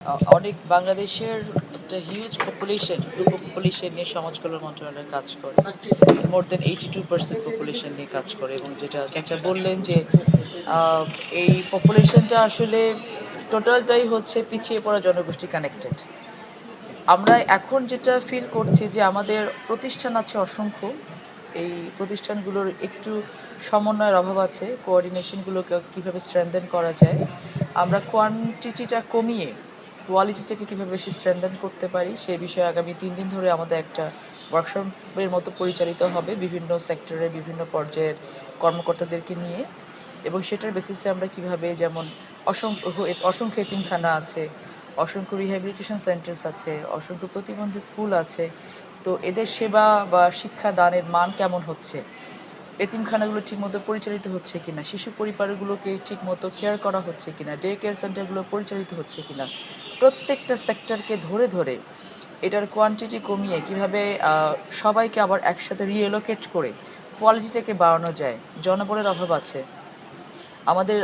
অনেক বাংলাদেশের একটা হিউজ গ্রুপ অফ পপুলেশন নিয়ে সমাজ কল্যাণ মন্ত্রণালয় কাজ করে। মোর দেন 82% পপুলেশন নিয়ে কাজ করে, এবং যেটা চাচা বললেন যে আহ, এই পপুলেশনটা আসলে টোটালটাই হচ্ছে পিছিয়ে পড়া জনগোষ্ঠী কানেক্টেড। আমরা এখন যেটা ফিল করছি যে আমাদের প্রতিষ্ঠান আছে অসংখ্য, এই প্রতিষ্ঠানগুলোর একটু সমন্বয়ের অভাব আছে, কোঅর্ডিনেশনগুলোকে কীভাবে স্ট্রেংথেন করা যায়, আমরা কোয়ান্টিটিটা কমিয়ে কোয়ালিটিটাকে কীভাবে বেশি স্ট্রেংথেন করতে পারি সে বিষয়ে আগামী 3 দিন ধরে আমাদের একটা ওয়ার্কশপের মতো পরিচালিত হবে বিভিন্ন সেক্টরে বিভিন্ন পর্যায়ের কর্মকর্তাদেরকে নিয়ে। এবং সেটার বেসিসে আমরা কিভাবে, যেমন অসংখ্য অসংখ্য এতিমখানা আছে, অসংখ্য রিহ্যাবিলিটেশন সেন্টার্স আছে, অসংখ্য প্রতিবন্ধী স্কুল আছে, তো এদের সেবা বা শিক্ষা দানের মান কেমন হচ্ছে, এতিমখানাগুলো ঠিকমতো পরিচালিত হচ্ছে কিনা, শিশু পরিবারগুলোকে ঠিকমতো কেয়ার করা হচ্ছে কিনা, ডে কেয়ার সেন্টারগুলো পরিচালিত হচ্ছে কিনা, প্রত্যেকটা সেক্টরকে ধরে ধরে এটার কোয়ান্টিটি কমিয়ে কিভাবে সবাইকে আবার একসাথে রিএলোকেট করে কোয়ালিটিটাকে বাড়ানো যায়। জনবলের অভাব আছে আমাদের,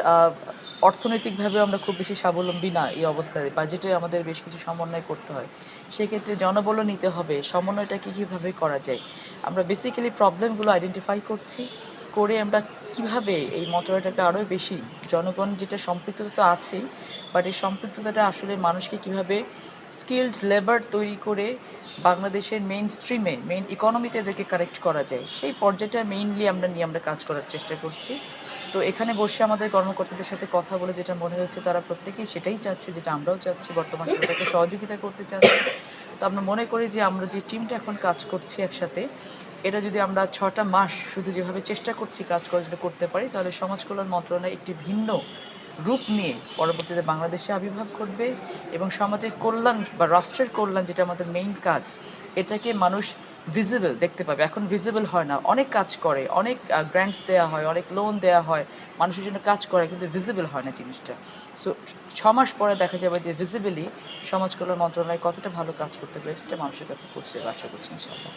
অর্থনৈতিকভাবে আমরা খুব বেশি স্বাবলম্বী না এই অবস্থায়, বাজেটে আমাদের বেশ কিছু সমন্বয় করতে হয়, সেক্ষেত্রে জনবলও নিতে হবে, সমন্বয়টাকে কীভাবে করা যায়। আমরা বেসিক্যালি প্রবলেমগুলো আইডেন্টিফাই করছি, করে আমরা কিভাবে এই মন্ত্রণালয়টাকে আরও বেশি, জনগণ যেটা সম্পৃক্ততা তো আছেই, বাট এই সম্পৃক্ততাটা আসলে মানুষকে কিভাবে স্কিলড লেবার তৈরি করে বাংলাদেশের মেইন স্ট্রিমে, মেইন ইকোনমিতে এদেরকে কারেক্ট করা যায়, সেই পর্যায়টা মেইনলি আমরা কাজ করার চেষ্টা করছি। তো এখানে বসে আমাদের কর্মকর্তাদের সাথে কথা বলে যেটা মনে হয়েছে, তারা প্রত্যেকেই সেটাই চাচ্ছে, যেটা আমরাও চাচ্ছি, বর্তমান সরকারকে সহযোগিতা করতে চাচ্ছি। তো আমরা মনে করি যে আমরা যে টিমটা এখন কাজ করছি একসাথে, এটা যদি আমরা 6টা মাস শুধু যেভাবে চেষ্টা করছি কাজ করার জন্য করতে পারি, তাহলে সমাজ কল্যাণ মন্ত্রণালয় একটি ভিন্ন রূপ নিয়ে পরবর্তীতে বাংলাদেশে আবির্ভাব ঘটবে, এবং সমাজের কল্যাণ বা রাষ্ট্রের কল্যাণ, যেটা আমাদের মেইন কাজ, এটাকে মানুষ ভিজিবল দেখতে পাবে। এখন ভিজিবল হয় না, অনেক কাজ করে, অনেক গ্র্যান্টস দেওয়া হয়, অনেক লোন দেওয়া হয়, মানুষের জন্য কাজ করে, কিন্তু ভিজিবল হয় না জিনিসটা। সো 6 মাস পরে দেখা যাবে যে ভিজিবলি সমাজ কল্যাণ মন্ত্রণালয় কতটা ভালো কাজ করতে পেরেছে, এটা মানুষের কাছে পৌঁছে যাবে, আশা করছি ইনশাআল্লাহ।